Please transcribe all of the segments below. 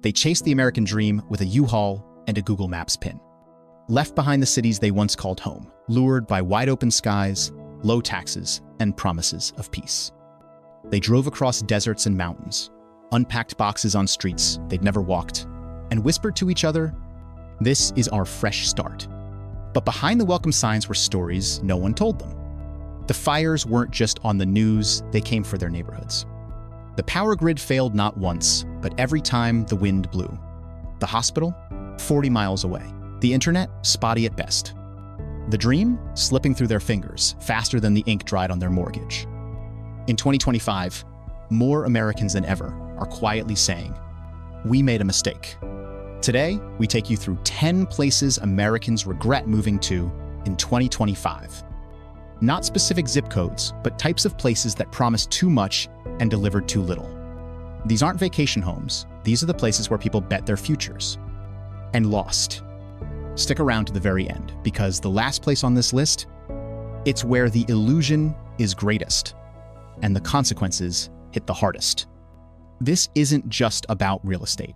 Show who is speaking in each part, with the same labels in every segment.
Speaker 1: They chased the American dream with a U-Haul and a Google Maps pin. Left behind the cities they once called home, lured by wide-open skies, low taxes, and promises of peace. They drove across deserts and mountains, unpacked boxes on streets they'd never walked, and whispered to each other, "This is our fresh start." But behind the welcome signs were stories no one told them. The fires weren't just on the news, they came for their neighborhoods. The power grid failed not once, but every time the wind blew. The hospital, 40 miles away. The internet, spotty at best. The dream, slipping through their fingers, faster than the ink dried on their mortgage. In 2025, more Americans than ever are quietly saying, "We made a mistake." Today, we take you through 10 places Americans regret moving to in 2025. Not specific zip codes, but types of places that promised too much and delivered too little. These aren't vacation homes. These are the places where people bet their futures. And lost. Stick around to the very end, because the last place on this list, it's where the illusion is greatest, and the consequences hit the hardest. This isn't just about real estate.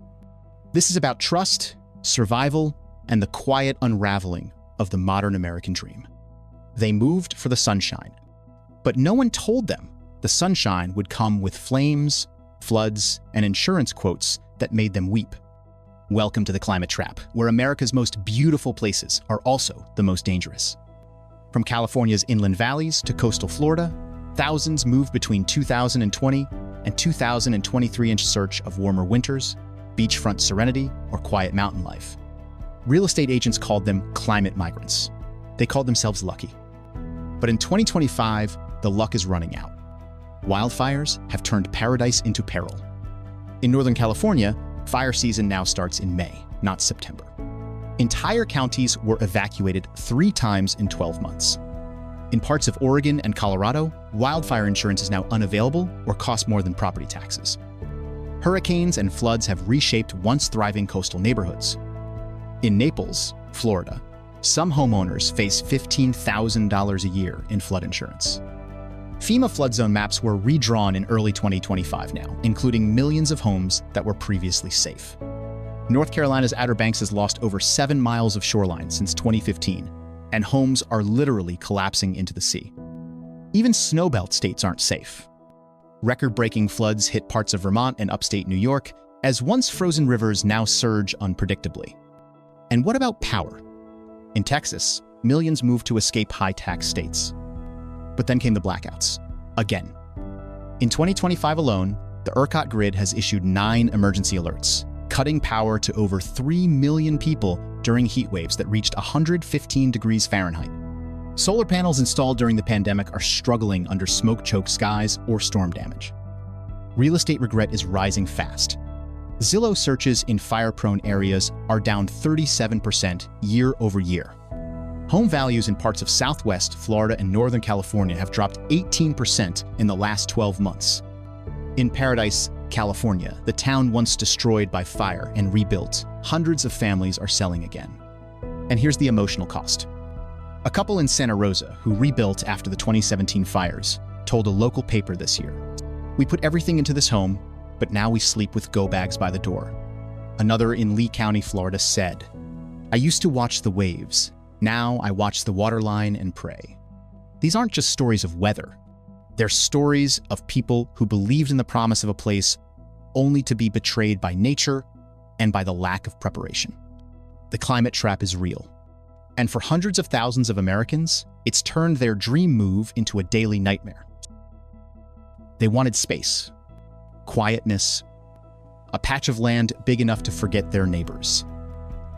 Speaker 1: This is about trust, survival, and the quiet unraveling of the modern American dream. They moved for the sunshine, but no one told them the sunshine would come with flames, floods, and insurance quotes that made them weep. Welcome to the climate trap, where America's most beautiful places are also the most dangerous. From California's inland valleys to coastal Florida, thousands moved between 2020 and 2023 in search of warmer winters, beachfront serenity, or quiet mountain life. Real estate agents called them climate migrants. They called themselves lucky. But in 2025, the luck is running out. Wildfires have turned paradise into peril. In Northern California, fire season now starts in May, not September. Entire counties were evacuated 3 times in 12 months. In parts of Oregon and Colorado, wildfire insurance is now unavailable or costs more than property taxes. Hurricanes and floods have reshaped once thriving coastal neighborhoods. In Naples, Florida, some homeowners face $15,000 a year in flood insurance. FEMA flood zone maps were redrawn in early 2025 now, including millions of homes that were previously safe. North Carolina's Outer Banks has lost over 7 miles of shoreline since 2015, and homes are literally collapsing into the sea. Even snowbelt states aren't safe. Record-breaking floods hit parts of Vermont and upstate New York, as once frozen rivers now surge unpredictably. And what about power? In Texas, millions moved to escape high-tax states. But then came the blackouts, again. In 2025 alone, the ERCOT grid has issued 9 emergency alerts, cutting power to over 3 million people during heat waves that reached 115 degrees Fahrenheit. Solar panels installed during the pandemic are struggling under smoke-choked skies or storm damage. Real estate regret is rising fast. Zillow searches in fire-prone areas are down 37% year over year. Home values in parts of Southwest Florida and Northern California have dropped 18% in the last 12 months. In Paradise, California, the town once destroyed by fire and rebuilt, hundreds of families are selling again. And here's the emotional cost. A couple in Santa Rosa, who rebuilt after the 2017 fires, told a local paper this year, "We put everything into this home, but now we sleep with go bags by the door." Another in Lee County, Florida said, "I used to watch the waves. Now I watch the waterline and pray." These aren't just stories of weather. They're stories of people who believed in the promise of a place only to be betrayed by nature and by the lack of preparation. The climate trap is real. And for hundreds of thousands of Americans, it's turned their dream move into a daily nightmare. They wanted space, quietness, a patch of land big enough to forget their neighbors.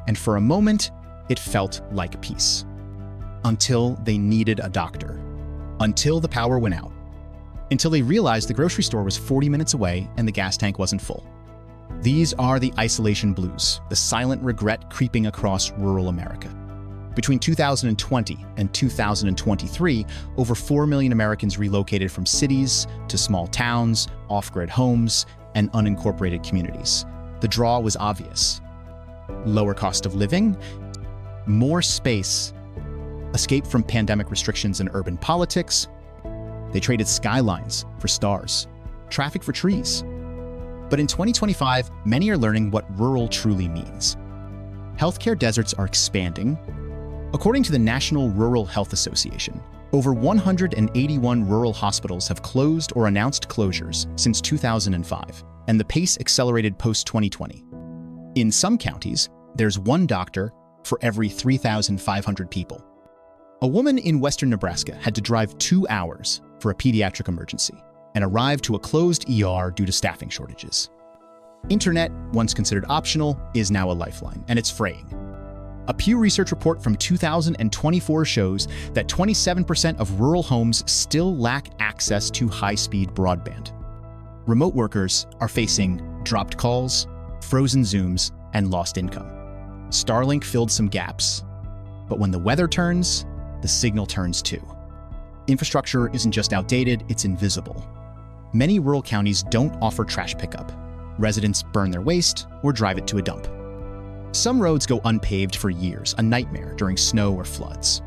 Speaker 1: And for a moment, it felt like peace. Until they needed a doctor. Until the power went out. Until they realized the grocery store was 40 minutes away and the gas tank wasn't full. These are the isolation blues, the silent regret creeping across rural America. Between 2020 and 2023, over 4 million Americans relocated from cities to small towns, off-grid homes, and unincorporated communities. The draw was obvious. Lower cost of living, more space, escape from pandemic restrictions and urban politics. They traded skylines for stars, traffic for trees. But in 2025, many are learning what rural truly means. Healthcare deserts are expanding. According to the National Rural Health Association, over 181 rural hospitals have closed or announced closures since 2005, and the pace accelerated post-2020. In some counties, there's one doctor for every 3,500 people. A woman in western Nebraska had to drive 2 hours for a pediatric emergency and arrived to a closed ER due to staffing shortages. Internet, once considered optional, is now a lifeline, and it's fraying. A Pew Research report from 2024 shows that 27% of rural homes still lack access to high-speed broadband. Remote workers are facing dropped calls, frozen Zooms, and lost income. Starlink filled some gaps, but when the weather turns, the signal turns too. Infrastructure isn't just outdated, it's invisible. Many rural counties don't offer trash pickup. Residents burn their waste or drive it to a dump. Some roads go unpaved for years, a nightmare during snow or floods.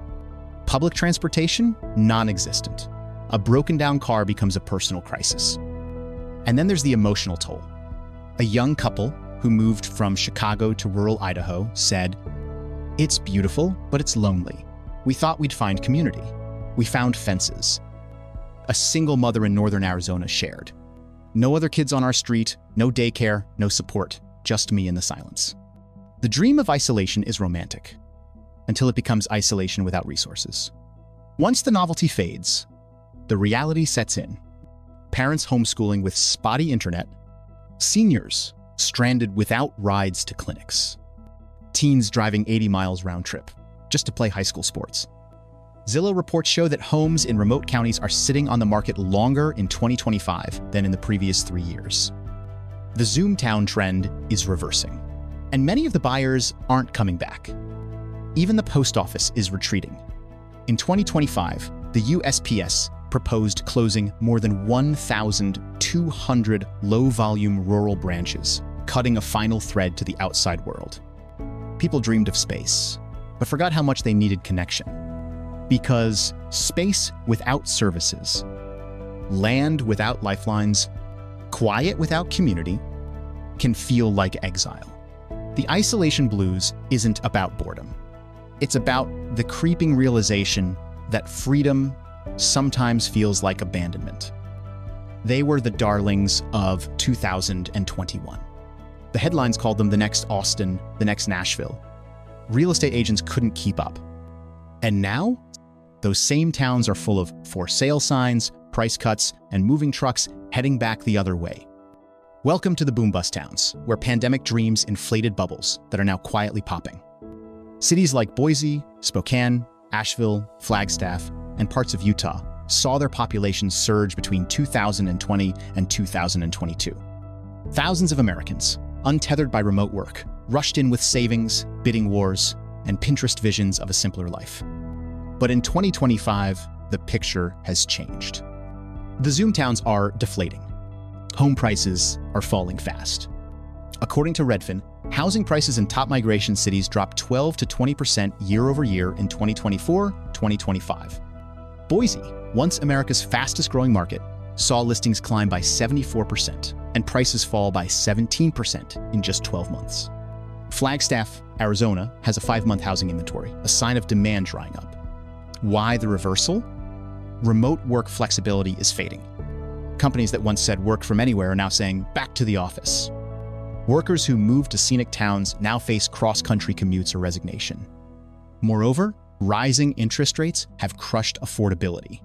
Speaker 1: Public transportation, non-existent. A broken down car becomes a personal crisis. And then there's the emotional toll. A young couple who moved from Chicago to rural Idaho said, "It's beautiful, but it's lonely. We thought we'd find community. We found fences." A single mother in northern Arizona shared, "No other kids on our street, no daycare, no support, just me in the silence." The dream of isolation is romantic, until it becomes isolation without resources. Once the novelty fades, the reality sets in. Parents homeschooling with spotty internet, seniors stranded without rides to clinics, teens driving 80 miles round trip just to play high school sports. Zillow reports show that homes in remote counties are sitting on the market longer in 2025 than in the previous 3 years. The Zoomtown trend is reversing, and many of the buyers aren't coming back. Even the post office is retreating. In 2025, the USPS proposed closing more than 1,200 low-volume rural branches, cutting a final thread to the outside world. People dreamed of space, but forgot how much they needed connection. Because space without services, land without lifelines, quiet without community, can feel like exile. The isolation blues isn't about boredom. It's about the creeping realization that freedom sometimes feels like abandonment. They were the darlings of 2021. The headlines called them the next Austin, the next Nashville. Real estate agents couldn't keep up. And now, those same towns are full of for sale signs, price cuts, and moving trucks heading back the other way. Welcome to the boom bust towns, where pandemic dreams inflated bubbles that are now quietly popping. Cities like Boise, Spokane, Asheville, Flagstaff, and parts of Utah saw their populations surge between 2020 and 2022. Thousands of Americans, untethered by remote work, rushed in with savings, bidding wars, and Pinterest visions of a simpler life. But in 2025, the picture has changed. The Zoomtowns are deflating. Home prices are falling fast. According to Redfin, housing prices in top migration cities dropped 12 to 20% year over year in 2024-2025. Boise, once America's fastest growing market, saw listings climb by 74% and prices fall by 17% in just 12 months. Flagstaff, Arizona, has a 5-month housing inventory, a sign of demand drying up. Why the reversal? Remote work flexibility is fading. Companies that once said work from anywhere are now saying back to the office. Workers who moved to scenic towns now face cross-country commutes or resignation. Moreover, rising interest rates have crushed affordability.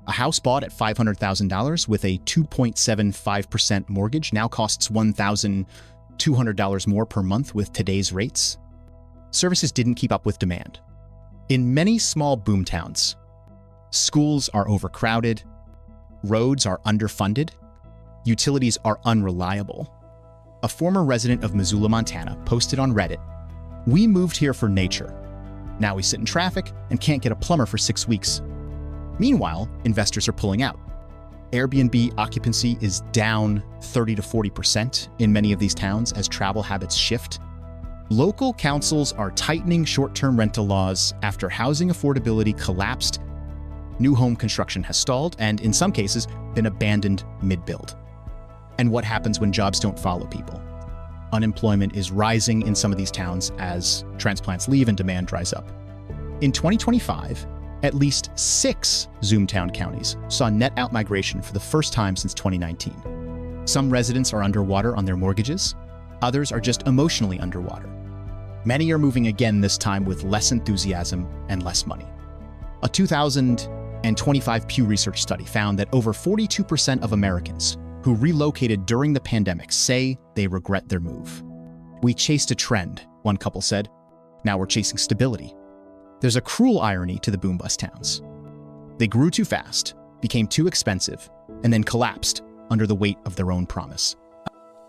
Speaker 1: A house bought at $500,000 with a 2.75% mortgage now costs $1,200 more per month with today's rates. Services didn't keep up with demand. In many small boomtowns, schools are overcrowded, roads are underfunded, utilities are unreliable. A former resident of Missoula, Montana, posted on Reddit, "We moved here for nature. Now we sit in traffic and can't get a plumber for 6 weeks." Meanwhile, investors are pulling out. Airbnb occupancy is down 30 to 40% in many of these towns as travel habits shift. Local councils are tightening short-term rental laws after housing affordability collapsed. New home construction has stalled and, in some cases, been abandoned mid-build. And what happens when jobs don't follow people? Unemployment is rising in some of these towns as transplants leave and demand dries up. In 2025, at least 6 Zoomtown counties saw net outmigration for the first time since 2019. Some residents are underwater on their mortgages, others are just emotionally underwater. Many are moving again, this time with less enthusiasm and less money. A 2025 Pew Research study found that over 42% of Americans who relocated during the pandemic say they regret their move. "We chased a trend," one couple said. "Now we're chasing stability." There's a cruel irony to the boom bust towns. They grew too fast, became too expensive, and then collapsed under the weight of their own promise.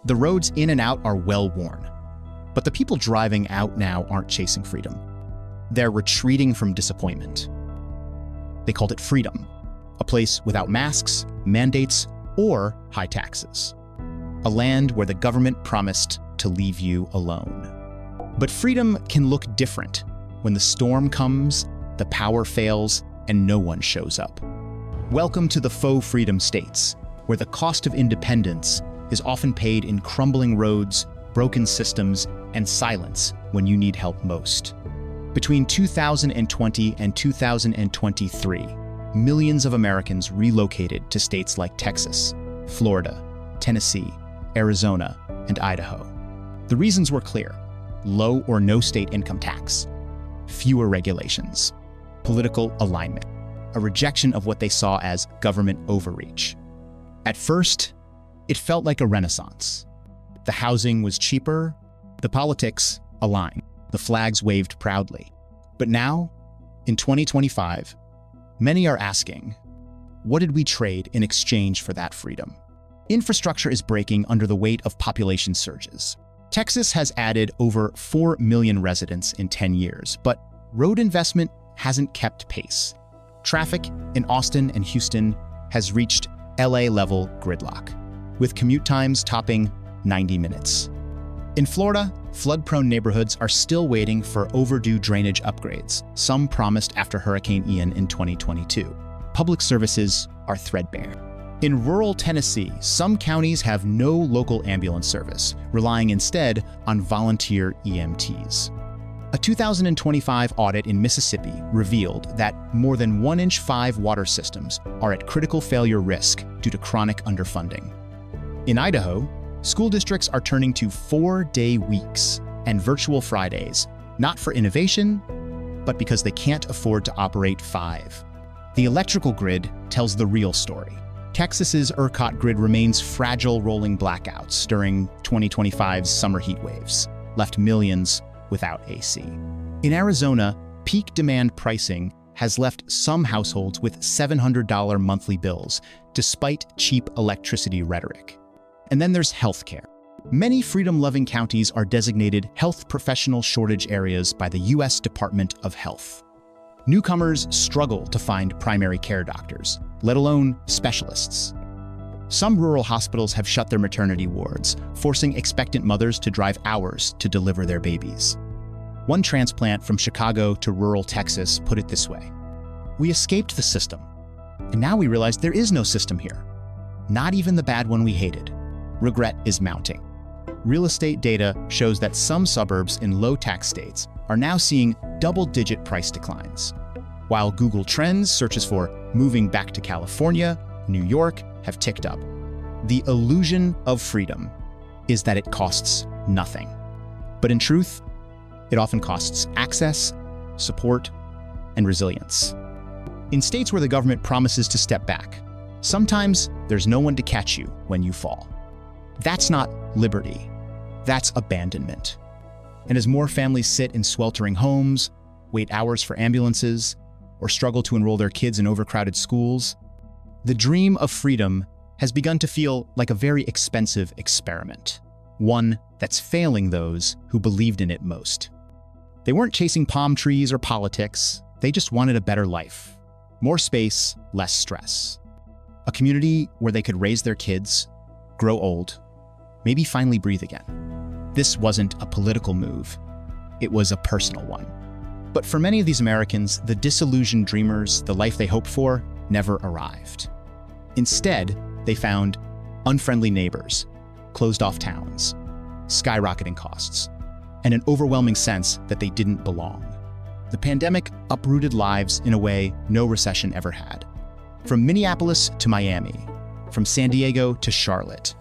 Speaker 1: The roads in and out are well worn, but the people driving out now aren't chasing freedom. They're retreating from disappointment. They called it freedom, a place without masks, mandates, or high taxes. A land where the government promised to leave you alone. But freedom can look different when the storm comes, the power fails, and no one shows up. Welcome to the faux freedom states, where the cost of independence is often paid in crumbling roads, broken systems, and silence when you need help most. Between 2020 and 2023, millions of Americans relocated to states like Texas, Florida, Tennessee, Arizona, and Idaho. The reasons were clear: low or no state income tax, fewer regulations, political alignment, a rejection of what they saw as government overreach. At first, it felt like a renaissance. The housing was cheaper, the politics aligned, the flags waved proudly. But now, in 2025, many are asking, what did we trade in exchange for that freedom? Infrastructure is breaking under the weight of population surges. Texas has added over 4 million residents in 10 years, but road investment hasn't kept pace. Traffic in Austin and Houston has reached LA-level gridlock, with commute times topping 90 minutes. In Florida, flood-prone neighborhoods are still waiting for overdue drainage upgrades, some promised after Hurricane Ian in 2022. Public services are threadbare. In rural Tennessee, some counties have no local ambulance service, relying instead on volunteer EMTs. A 2025 audit in Mississippi revealed that more than 1-inch 5 water systems are at critical failure risk due to chronic underfunding. In Idaho, school districts are turning to 4-day weeks and virtual Fridays, not for innovation, but because they can't afford to operate 5. The electrical grid tells the real story. Texas's ERCOT grid remains fragile, rolling blackouts during 2025's summer heat waves, left millions without AC. In Arizona, peak demand pricing has left some households with $700 monthly bills, despite cheap electricity rhetoric. And then there's healthcare. Many freedom-loving counties are designated health professional shortage areas by the U.S. Department of Health. Newcomers struggle to find primary care doctors, let alone specialists. Some rural hospitals have shut their maternity wards, forcing expectant mothers to drive hours to deliver their babies. One transplant from Chicago to rural Texas put it this way: "We escaped the system, and now we realize there is no system here. Not even the bad one we hated. Regret is mounting." Real estate data shows that some suburbs in low-tax states are now seeing double-digit price declines. While Google Trends searches for moving back to California, New York have ticked up. The illusion of freedom is that it costs nothing. But in truth, it often costs access, support, and resilience. In states where the government promises to step back, sometimes there's no one to catch you when you fall. That's not liberty. That's abandonment. And as more families sit in sweltering homes, wait hours for ambulances, or struggle to enroll their kids in overcrowded schools, the dream of freedom has begun to feel like a very expensive experiment, one that's failing those who believed in it most. They weren't chasing palm trees or politics, they just wanted a better life. More space, less stress. A community where they could raise their kids, grow old, maybe finally breathe again. This wasn't a political move, it was a personal one. But for many of these Americans, the disillusioned dreamers, the life they hoped for, never arrived. Instead, they found unfriendly neighbors, closed-off towns, skyrocketing costs, and an overwhelming sense that they didn't belong. The pandemic uprooted lives in a way no recession ever had. From Minneapolis to Miami, from San Diego to Charlotte,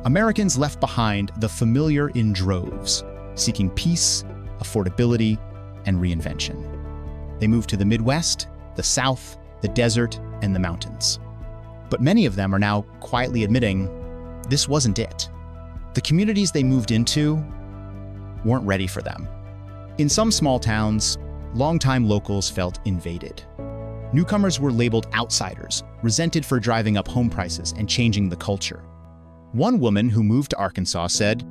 Speaker 1: Americans left behind the familiar in droves, seeking peace, affordability, and reinvention. They moved to the Midwest, the South, the desert, and the mountains. But many of them are now quietly admitting this wasn't it. The communities they moved into weren't ready for them. In some small towns, longtime locals felt invaded. Newcomers were labeled outsiders, resented for driving up home prices and changing the culture. One woman who moved to Arkansas said,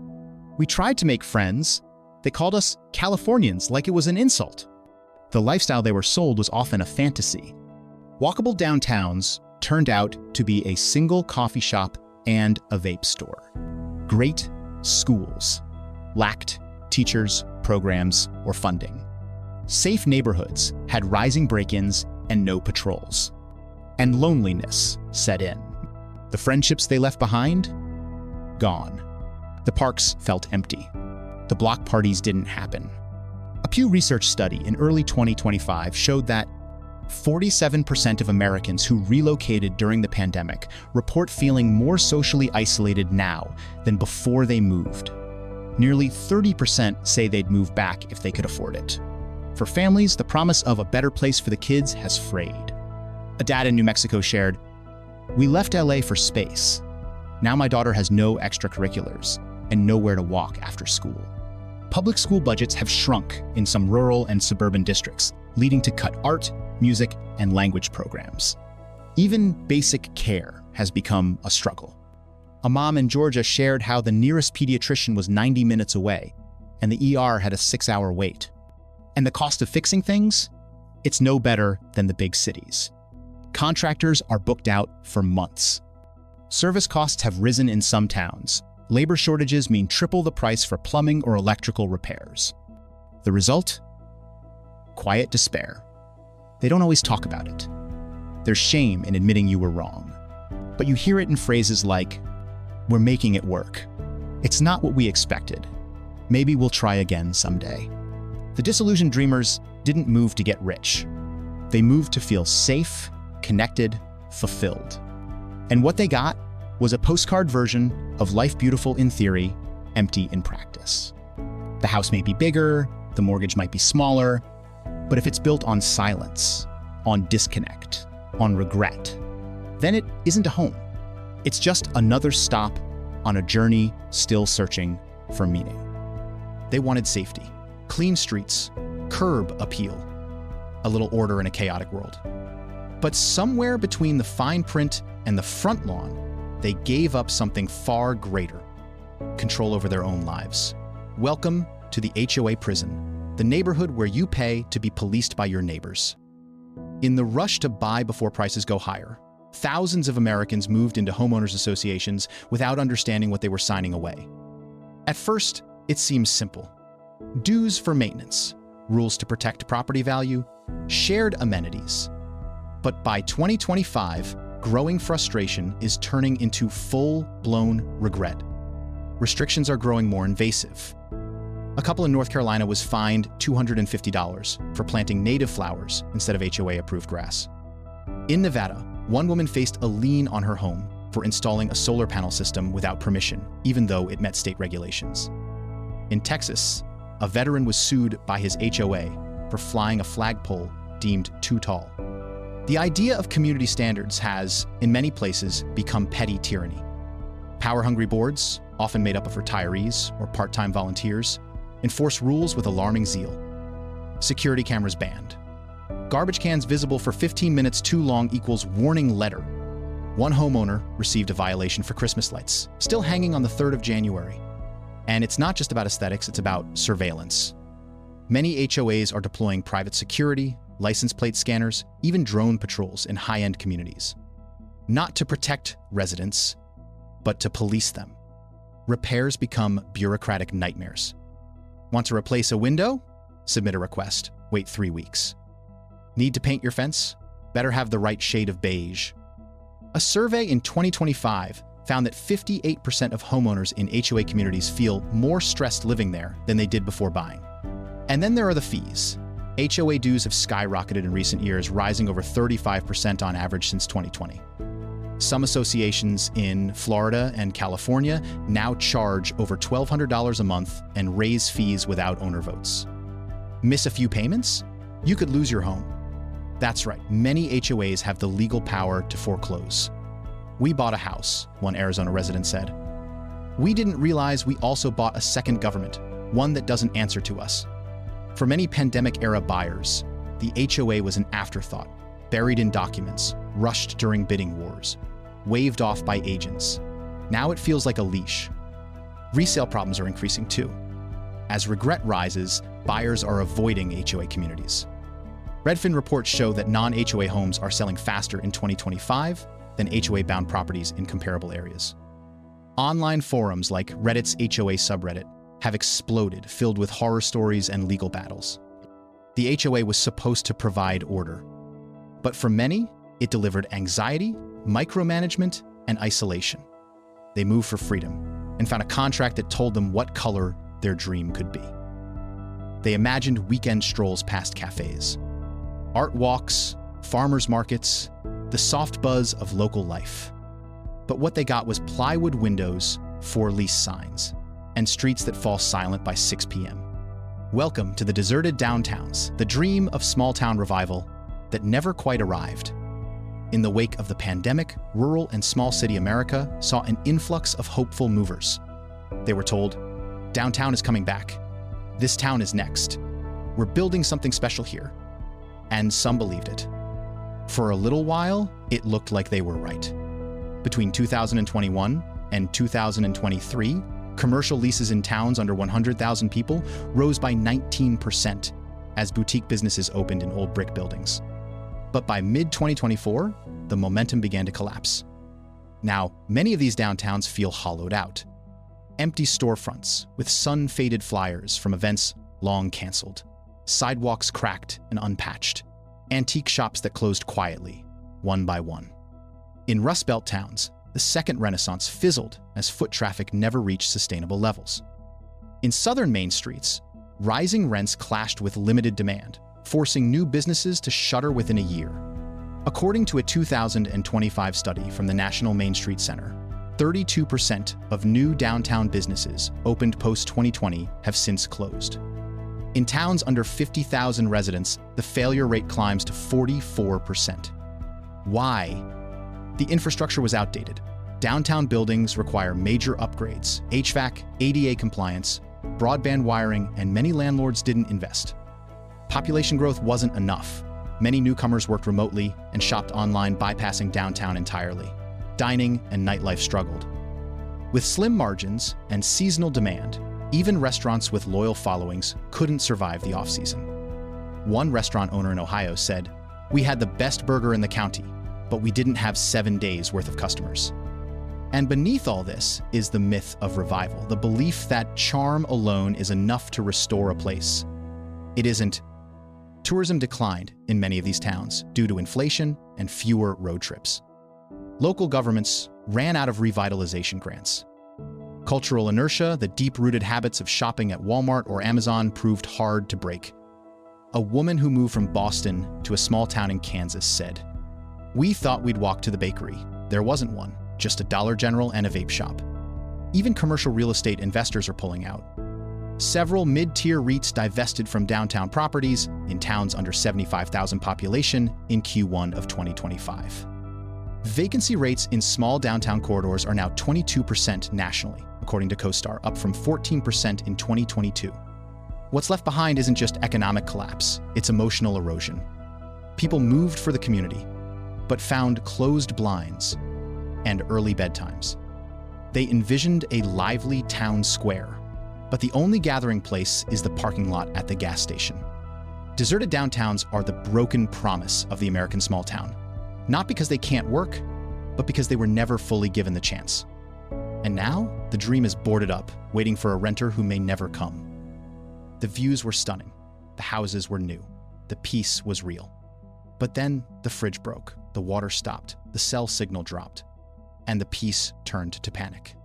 Speaker 1: "We tried to make friends. They called us Californians like it was an insult." The lifestyle they were sold was often a fantasy. Walkable downtowns turned out to be a single coffee shop and a vape store. Great schools lacked teachers, programs, or funding. Safe neighborhoods had rising break-ins and no patrols. And loneliness set in. The friendships they left behind? Gone. The parks felt empty. The block parties didn't happen. A Pew Research study in early 2025 showed that 47% of Americans who relocated during the pandemic report feeling more socially isolated now than before they moved. Nearly 30% say they'd move back if they could afford it. For families, the promise of a better place for the kids has frayed. A dad in New Mexico shared, "We left LA for space. Now my daughter has no extracurriculars and nowhere to walk after school." Public school budgets have shrunk in some rural and suburban districts, leading to cut art, music, and language programs. Even basic care has become a struggle. A mom in Georgia shared how the nearest pediatrician was 90 minutes away, and the ER had a 6-hour wait. And the cost of fixing things? It's no better than the big cities. Contractors are booked out for months. Service costs have risen in some towns. Labor shortages mean triple the price for plumbing or electrical repairs. The result? Quiet despair. They don't always talk about it. There's shame in admitting you were wrong. But you hear it in phrases like, "We're making it work. It's not what we expected. Maybe we'll try again someday." The Disillusioned Dreamers didn't move to get rich. They moved to feel safe, connected, fulfilled. And what they got was a postcard version of life beautiful in theory, empty in practice. The house may be bigger, the mortgage might be smaller, but if it's built on silence, on disconnect, on regret, then it isn't a home. It's just another stop on a journey still searching for meaning. They wanted safety, clean streets, curb appeal, a little order in a chaotic world. But somewhere between the fine print and the front lawn, they gave up something far greater: control over their own lives. Welcome to the HOA Prison, the neighborhood where you pay to be policed by your neighbors. In the rush to buy before prices go higher, thousands of Americans moved into homeowners associations without understanding what they were signing away. At first, it seems simple. Dues for maintenance, rules to protect property value, shared amenities. But by 2025, growing frustration is turning into full-blown regret. Restrictions are growing more invasive. A couple in North Carolina was fined $250 for planting native flowers instead of HOA-approved grass. In Nevada, one woman faced a lien on her home for installing a solar panel system without permission, even though it met state regulations. In Texas, a veteran was sued by his HOA for flying a flagpole deemed too tall. The idea of community standards has, in many places, become petty tyranny. Power-hungry boards, often made up of retirees or part-time volunteers, enforce rules with alarming zeal. Security cameras banned. Garbage cans visible for 15 minutes too long equals warning letter. One homeowner received a violation for Christmas lights, still hanging on the 3rd of January. And it's not just about aesthetics, it's about surveillance. Many HOAs are deploying private security, license plate scanners, even drone patrols in high-end communities. Not to protect residents, but to police them. Repairs become bureaucratic nightmares. Want to replace a window? Submit a request. Wait 3 weeks. Need to paint your fence? Better have the right shade of beige. A survey in 2025 found that 58% of homeowners in HOA communities feel more stressed living there than they did before buying. And then there are the fees. HOA dues have skyrocketed in recent years, rising over 35% on average since 2020. Some associations in Florida and California now charge over $1,200 a month and raise fees without owner votes. Miss a few payments? You could lose your home. That's right, many HOAs have the legal power to foreclose. "We bought a house," one Arizona resident said. "We didn't realize we also bought a second government, one that doesn't answer to us." For many pandemic-era buyers, the HOA was an afterthought, buried in documents, rushed during bidding wars, waved off by agents. Now it feels like a leash. Resale problems are increasing too. As regret rises, buyers are avoiding HOA communities. Redfin reports show that non-HOA homes are selling faster in 2025 than HOA-bound properties in comparable areas. Online forums like Reddit's HOA subreddit have exploded, filled with horror stories and legal battles. The HOA was supposed to provide order, but for many, it delivered anxiety, micromanagement, and isolation. They moved for freedom and found a contract that told them what color their dream could be. They imagined weekend strolls past cafes, art walks, farmers markets, the soft buzz of local life. But what they got was plywood windows, for lease signs, and streets that fall silent by 6 p.m. Welcome to the deserted downtowns, the dream of small-town revival that never quite arrived. In the wake of the pandemic, rural and small city America saw an influx of hopeful movers. They were told, "Downtown is coming back. This town is next. We're building something special here." And some believed it. For a little while, it looked like they were right. Between 2021 and 2023, commercial leases in towns under 100,000 people rose by 19% as boutique businesses opened in old brick buildings. But by mid-2024, the momentum began to collapse. Now, many of these downtowns feel hollowed out. Empty storefronts with sun-faded flyers from events long canceled, sidewalks cracked and unpatched, antique shops that closed quietly, one by one. In Rust Belt towns, the second renaissance fizzled as foot traffic never reached sustainable levels. In southern main streets, rising rents clashed with limited demand, forcing new businesses to shutter within a year. According to a 2025 study from the National Main Street Center, 32% of new downtown businesses opened post-2020 have since closed. In towns under 50,000 residents, the failure rate climbs to 44%. Why? The infrastructure was outdated. Downtown buildings require major upgrades, HVAC, ADA compliance, broadband wiring, and many landlords didn't invest. Population growth wasn't enough. Many newcomers worked remotely and shopped online, bypassing downtown entirely. Dining and nightlife struggled. With slim margins and seasonal demand, even restaurants with loyal followings couldn't survive the off-season. One restaurant owner in Ohio said, "We had the best burger in the county, but we didn't have 7 days worth of customers." And beneath all this is the myth of revival, the belief that charm alone is enough to restore a place. It isn't. Tourism declined in many of these towns due to inflation and fewer road trips. Local governments ran out of revitalization grants. Cultural inertia, the deep-rooted habits of shopping at Walmart or Amazon, proved hard to break. A woman who moved from Boston to a small town in Kansas said, "We thought we'd walk to the bakery. There wasn't one, just a Dollar General and a vape shop." Even commercial real estate investors are pulling out. Several mid-tier REITs divested from downtown properties in towns under 75,000 population in Q1 of 2025. Vacancy rates in small downtown corridors are now 22% nationally, according to CoStar, up from 14% in 2022. What's left behind isn't just economic collapse, it's emotional erosion. People moved for the community, but found closed blinds and early bedtimes. They envisioned a lively town square, but the only gathering place is the parking lot at the gas station. Deserted downtowns are the broken promise of the American small town. Not because they can't work, but because they were never fully given the chance. And now, the dream is boarded up, waiting for a renter who may never come. The views were stunning. The houses were new. The peace was real. But then, the fridge broke. The water stopped. The cell signal dropped. and the peace turned to panic.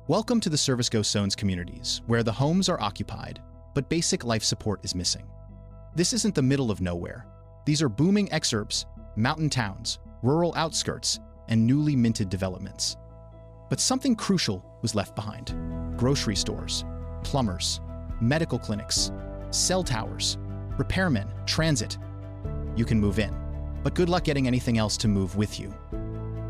Speaker 1: Welcome to the Service Ghost Zones communities, where the homes are occupied, but basic life support is missing. This isn't the middle of nowhere. These are booming exurbs, mountain towns, rural outskirts, and newly minted developments. But something crucial was left behind. Grocery stores, plumbers, medical clinics, cell towers, repairmen, transit. You can move in, but good luck getting anything else to move with you.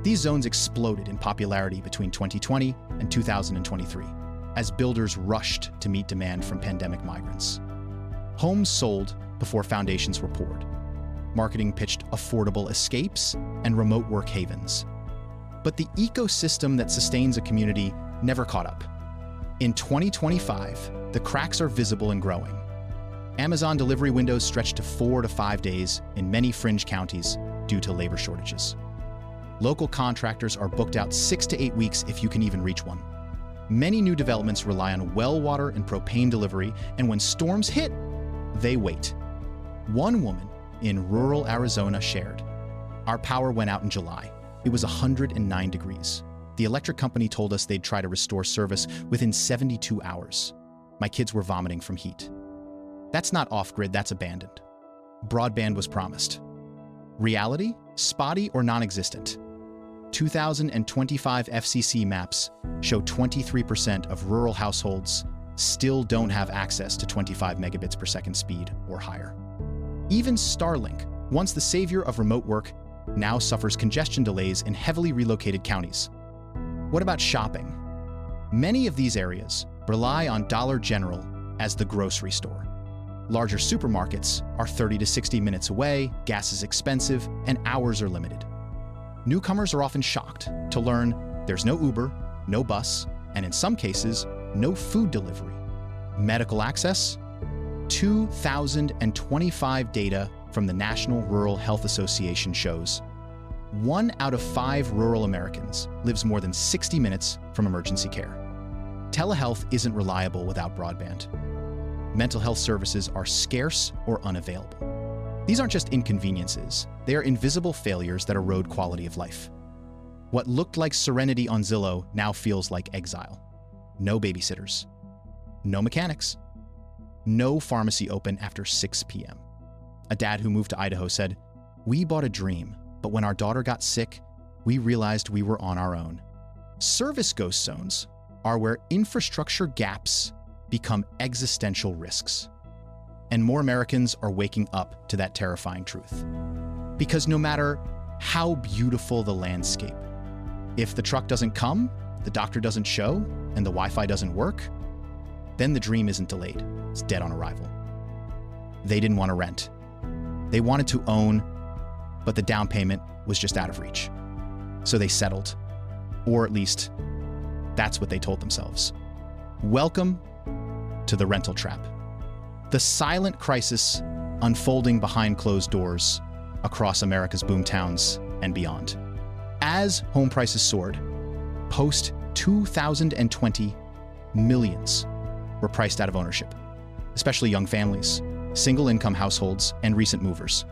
Speaker 1: These zones exploded in popularity between 2020 and 2023 as builders rushed to meet demand from pandemic migrants. Homes sold before foundations were poured. Marketing pitched affordable escapes and remote work havens. But the ecosystem that sustains a community never caught up. In 2025, the cracks are visible and growing. Amazon delivery windows stretch to 4 to 5 days in many fringe counties due to labor shortages. Local contractors are booked out 6 to 8 weeks if you can even reach one. Many new developments rely on well water and propane delivery, and when storms hit, they wait. One woman in rural Arizona shared, "Our power went out in July. It was 109 degrees. The electric company told us they'd try to restore service within 72 hours. My kids were vomiting from heat." That's not off-grid, that's abandoned. Broadband was promised. Reality? Spotty or non-existent. 2025 FCC maps show 23% of rural households still don't have access to 25 megabits per second speed or higher. Even Starlink, once the savior of remote work, now suffers congestion delays in heavily relocated counties. What about shopping? Many of these areas rely on Dollar General as the grocery store. Larger supermarkets are 30 to 60 minutes away, gas is expensive, and hours are limited. Newcomers are often shocked to learn there's no Uber, no bus, and in some cases, no food delivery. Medical access? 2025 data from the National Rural Health Association shows 1 out of 5 rural Americans lives more than 60 minutes from emergency care. Telehealth isn't reliable without broadband. Mental health services are scarce or unavailable. These aren't just inconveniences, they are invisible failures that erode quality of life. What looked like serenity on Zillow now feels like exile. No babysitters, no mechanics, no pharmacy open after 6 p.m. A dad who moved to Idaho said, "We bought a dream, but when our daughter got sick, we realized we were on our own." Service ghost zones are where infrastructure gaps become existential risks. And more Americans are waking up to that terrifying truth. Because no matter how beautiful the landscape, if the truck doesn't come, the doctor doesn't show, and the Wi-Fi doesn't work, then the dream isn't delayed, it's dead on arrival. They didn't want to rent. They wanted to own, but the down payment was just out of reach. So they settled, or at least that's what they told themselves. Welcome to the rental trap. The silent crisis unfolding behind closed doors across America's boomtowns and beyond. As home prices soared, post-2020, millions were priced out of ownership, especially young families, single-income households, and recent movers.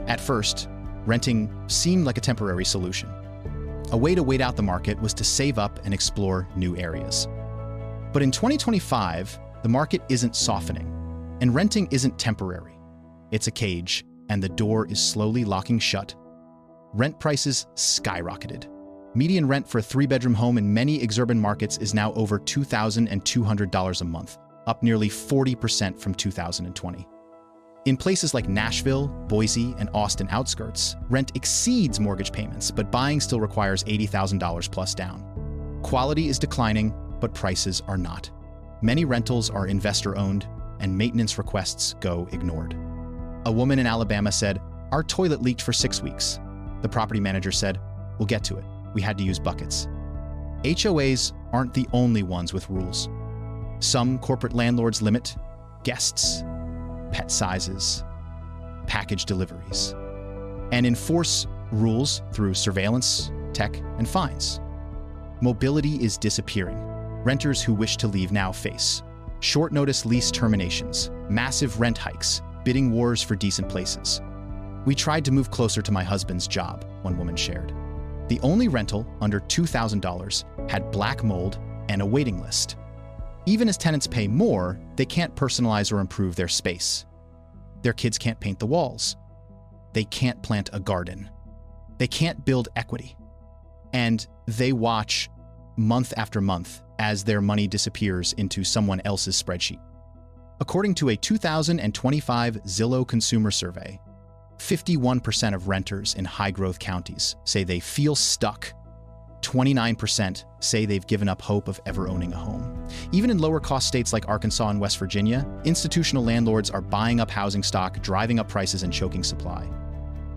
Speaker 1: At first, renting seemed like a temporary solution. A way to wait out the market was to save up and explore new areas. But in 2025, the market isn't softening, and renting isn't temporary. It's a cage, and the door is slowly locking shut. Rent prices skyrocketed. Median rent for a 3-bedroom home in many exurban markets is now over $2,200 a month, up nearly 40% from 2020. In places like Nashville, Boise, and Austin outskirts, rent exceeds mortgage payments, but buying still requires $80,000 plus down. Quality is declining, but prices are not. Many rentals are investor-owned, and maintenance requests go ignored. A woman in Alabama said, "Our toilet leaked for 6 weeks. The property manager said, "We'll get to it. We had to use buckets." HOAs aren't the only ones with rules. Some corporate landlords limit guests, pet sizes, package deliveries, and enforce rules through surveillance, tech, and fines. Mobility is disappearing. Renters who wish to leave now face short-notice lease terminations, massive rent hikes, bidding wars for decent places. "We tried to move closer to my husband's job," one woman shared. The only rental under $2,000 had black mold and a waiting list. Even as tenants pay more, they can't personalize or improve their space. Their kids can't paint the walls. They can't plant a garden. They can't build equity. And they watch month after month as their money disappears into someone else's spreadsheet. According to a 2025 Zillow consumer survey, 51% of renters in high-growth counties say they feel stuck. 29% say they've given up hope of ever owning a home. Even in lower-cost states like Arkansas and West Virginia, institutional landlords are buying up housing stock, driving up prices, and choking supply.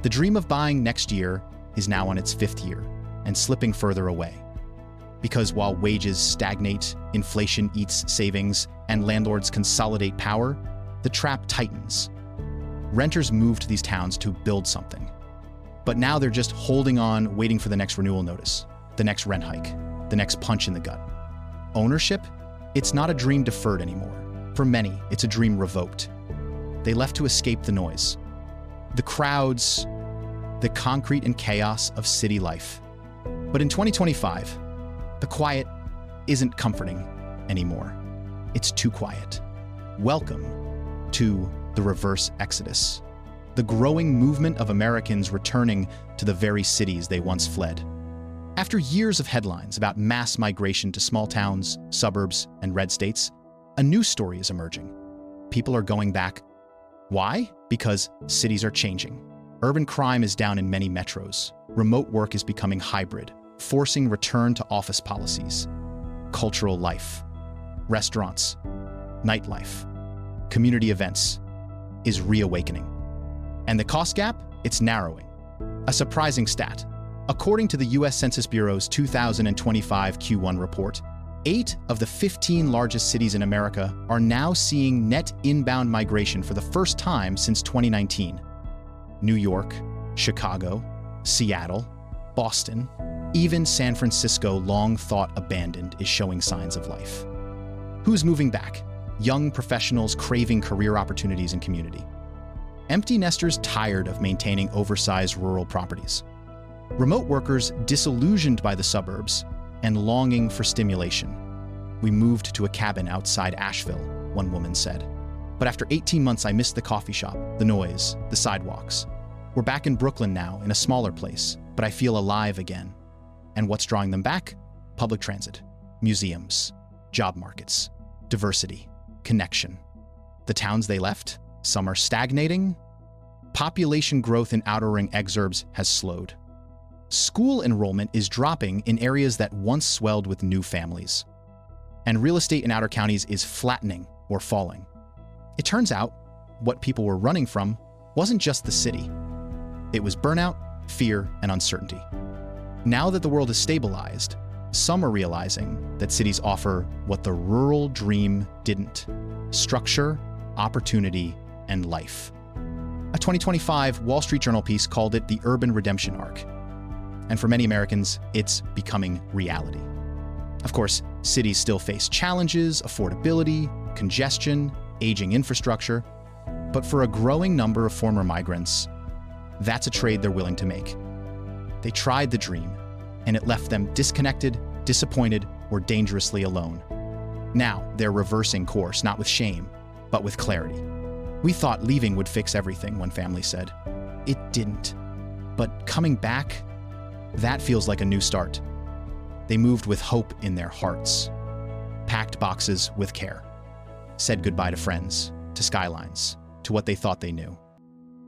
Speaker 1: The dream of buying next year is now on its 5th year and slipping further away. Because while wages stagnate, inflation eats savings, and landlords consolidate power, the trap tightens. Renters move to these towns to build something. But now they're just holding on, waiting for the next renewal notice, the next rent hike, the next punch in the gut. Ownership? It's not a dream deferred anymore. For many, it's a dream revoked. They left to escape the noise, the crowds, the concrete and chaos of city life. But in 2025, the quiet isn't comforting anymore. It's too quiet. Welcome to the reverse exodus, the growing movement of Americans returning to the very cities they once fled. After years of headlines about mass migration to small towns, suburbs, and red states, a new story is emerging. People are going back. Why? Because cities are changing. Urban crime is down in many metros. Remote work is becoming hybrid, forcing return to office policies. Cultural life, restaurants, nightlife, community events is reawakening. And the cost gap? It's narrowing. A surprising stat. According to the U.S. Census Bureau's 2025 Q1 report, 8 of the 15 largest cities in America are now seeing net inbound migration for the first time since 2019. New York, Chicago, Seattle, Boston, even San Francisco, long thought abandoned, is showing signs of life. Who's moving back? Young professionals craving career opportunities and community. Empty nesters tired of maintaining oversized rural properties. Remote workers disillusioned by the suburbs and longing for stimulation. We moved to a cabin outside Asheville, one woman said. But after 18 months, I missed the coffee shop, the noise, the sidewalks. We're back in Brooklyn now, in a smaller place, but I feel alive again. And what's drawing them back? Public transit, museums, job markets, diversity, connection. The towns they left? Some are stagnating. Population growth in outer ring exurbs has slowed. School enrollment is dropping in areas that once swelled with new families. And real estate in outer counties is flattening or falling. It turns out, what people were running from wasn't just the city. It was burnout, fear, and uncertainty. Now that the world is stabilized, some are realizing that cities offer what the rural dream didn't: structure, opportunity, and life. A 2025 Wall Street Journal piece called it the urban redemption arc. And for many Americans, it's becoming reality. Of course, cities still face challenges: affordability, congestion, aging infrastructure. But for a growing number of former migrants, that's a trade they're willing to make. They tried the dream, and it left them disconnected, disappointed, or dangerously alone. Now, they're reversing course, not with shame, but with clarity. We thought leaving would fix everything, one family said. It didn't. But coming back, that feels like a new start. They moved with hope in their hearts, packed boxes with care, said goodbye to friends, to skylines, to what they thought they knew.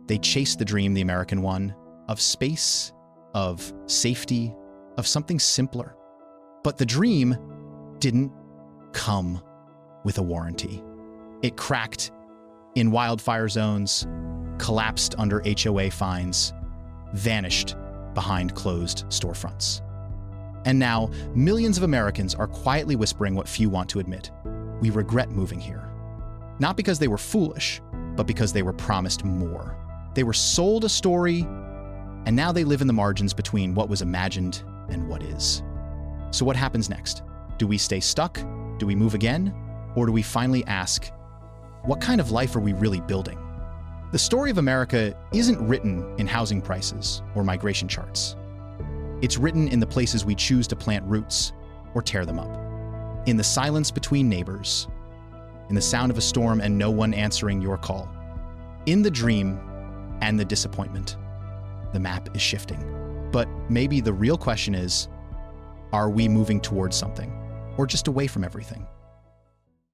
Speaker 1: They chased the dream, the American one, of space, of safety, of something simpler. But the dream didn't come with a warranty. It cracked in wildfire zones, collapsed under HOA fines, vanished behind closed storefronts. And now, millions of Americans are quietly whispering what few want to admit. We regret moving here. Not because they were foolish, but because they were promised more. They were sold a story, and now they live in the margins between what was imagined and what is. So what happens next? Do we stay stuck? Do we move again? Or do we finally ask, what kind of life are we really building? The story of America isn't written in housing prices or migration charts. It's written in the places we choose to plant roots or tear them up. In the silence between neighbors, in the sound of a storm and no one answering your call. In the dream and the disappointment, the map is shifting. But maybe the real question is, are we moving towards something or just away from everything?